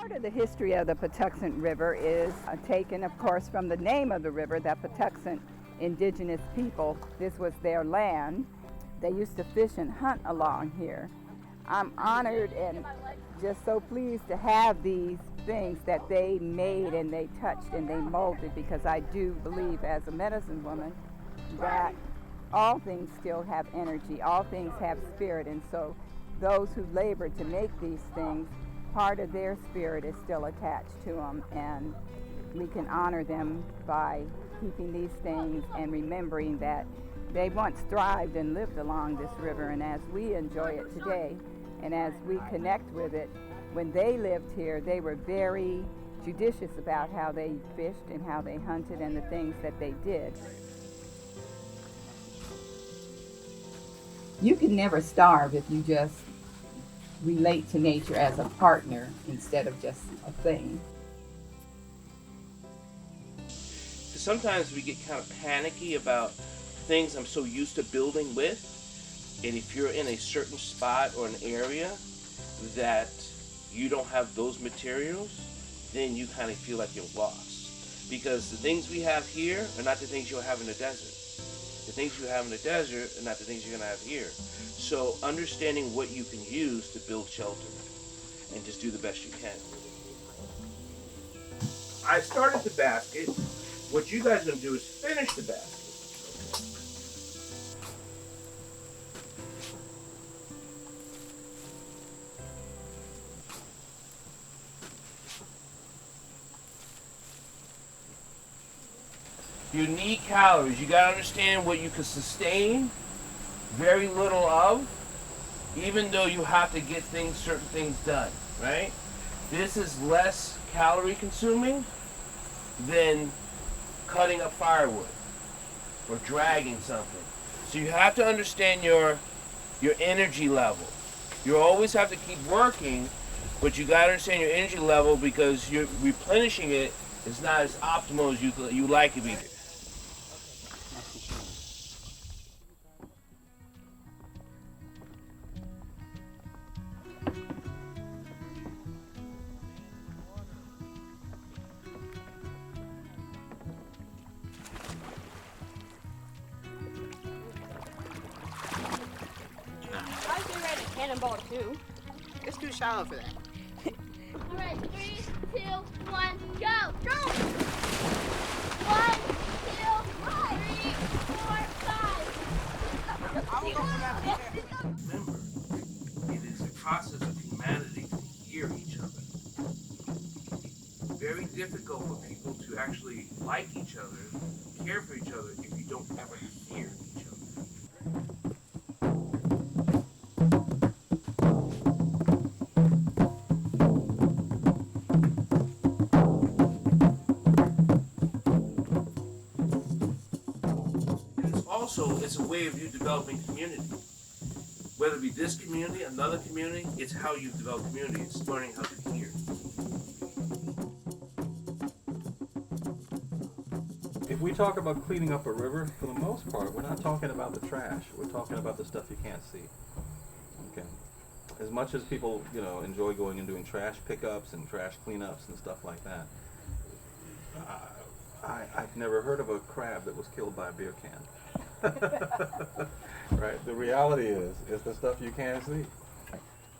Part of the history of the Patuxent River is taken, of course, from the name of the river, that Patuxent indigenous people, this was their land. They used to fish and hunt along here. I'm honored and just so pleased to have these things that they made and they touched and they molded, because I do believe as a medicine woman that all things still have energy, all things have spirit, and so those who labor to make these things, part of their spirit is still attached to them, and we can honor them by keeping these things and remembering that they once thrived and lived along this river, and as we enjoy it today and as we connect with it, when they lived here, they were very judicious about how they fished and how they hunted and the things that they did. You can never starve if you just relate to nature as a partner instead of just a thing. Sometimes we get kind of panicky about things I'm so used to building with, and if you're in a certain spot or an area that you don't have those materials, then you kind of feel like you're lost. Because the things we have here are not the things you'll have in the desert. The things you have in the desert are not the things you're going to have here. So understanding what you can use to build shelter and just do the best you can. I started the basket. What you guys are going to do is finish the basket. You need calories. You got to understand what you can sustain very little of, even though you have to get certain things done, right? This is less calorie consuming than cutting up firewood or dragging something. So you have to understand your energy level. You always have to keep working, but you got to understand your energy level, because you're replenishing it is not as optimal as you like it to be. Cannonball too. It's too shallow for that. Alright, 3, 2, 1, go! Go! 1, 2, 3, 4, 5. I will go for that. Remember, it is a process of humanity to hear each other. Very difficult for people to actually like each other, care for each other, if you don't ever hear each other. Also, it's a way of you developing community. Whether it be this community, another community, it's how you develop community. It's learning how to hear. If we talk about cleaning up a river, for the most part, we're not talking about the trash. We're talking about the stuff you can't see. Okay. As much as people, enjoy going and doing trash pickups and trash cleanups and stuff like that, I've never heard of a crab that was killed by a beer can. Right? The reality is the stuff you can't see.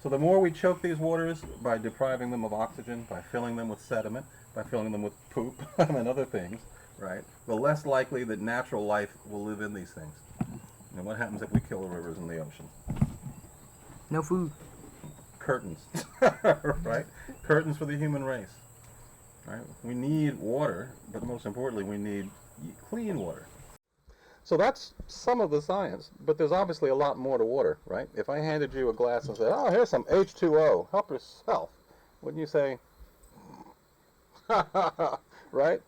So the more we choke these waters by depriving them of oxygen, by filling them with sediment, by filling them with poop and other things, right, the less likely that natural life will live in these things. And what happens if we kill the rivers and the ocean? No food. Curtains, right? Curtains for the human race. Right? We need water, but most importantly, we need clean water. So that's some of the science, but there's obviously a lot more to water, right? If I handed you a glass and said, oh, here's some H2O, help yourself, wouldn't you say, right?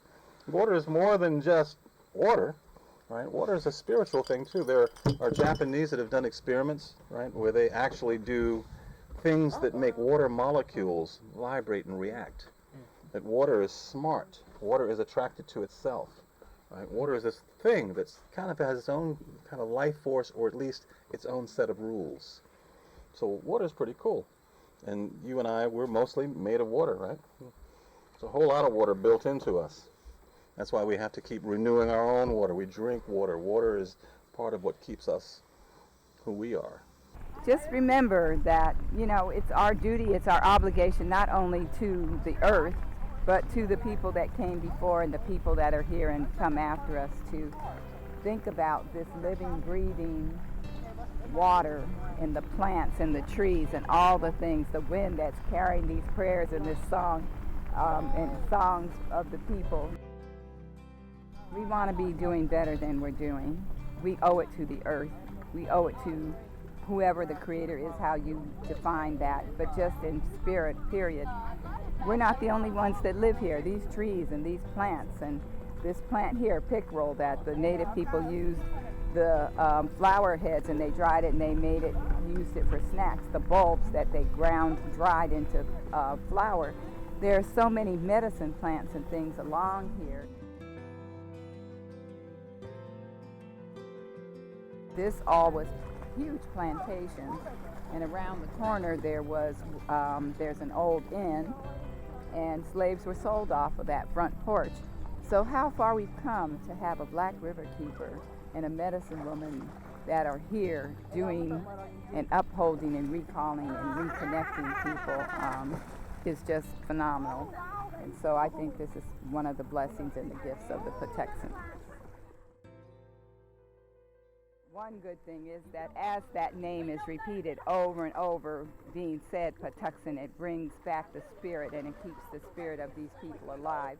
Water is more than just water, right? Water is a spiritual thing too. There are Japanese that have done experiments, right, where they actually do things that make water molecules vibrate and react. That water is smart. Water is attracted to itself. Right? Water is this thing that's kind of has its own kind of life force, or at least its own set of rules. So water is pretty cool. And you and I, we're mostly made of water, right? There's a whole lot of water built into us. That's why we have to keep renewing our own water. We drink water. Water is part of what keeps us who we are. Just remember that, you know, it's our duty, it's our obligation not only to the earth, but to the people that came before and the people that are here and come after us to think about this living, breathing water and the plants and the trees and all the things, the wind that's carrying these prayers and this song and songs of the people. We want to be doing better than we're doing. We owe it to the earth. We owe it to whoever the creator is, how you define that, but just in spirit, period. We're not the only ones that live here. These trees and these plants and this plant here, pickerel, that the native people used the flower heads and they dried it and they made it, used it for snacks. The bulbs that they ground, dried into flour. There are so many medicine plants and things along here. This all was huge plantations, and around the corner there was there's an old inn, and slaves were sold off of that front porch. So how far we've come to have a black river keeper and a medicine woman that are here doing and upholding and recalling and reconnecting people is just phenomenal. And so I think this is one of the blessings and the gifts of the Patuxent. One good thing is that as that name is repeated over and over, being said Patuxent, it brings back the spirit and it keeps the spirit of these people alive.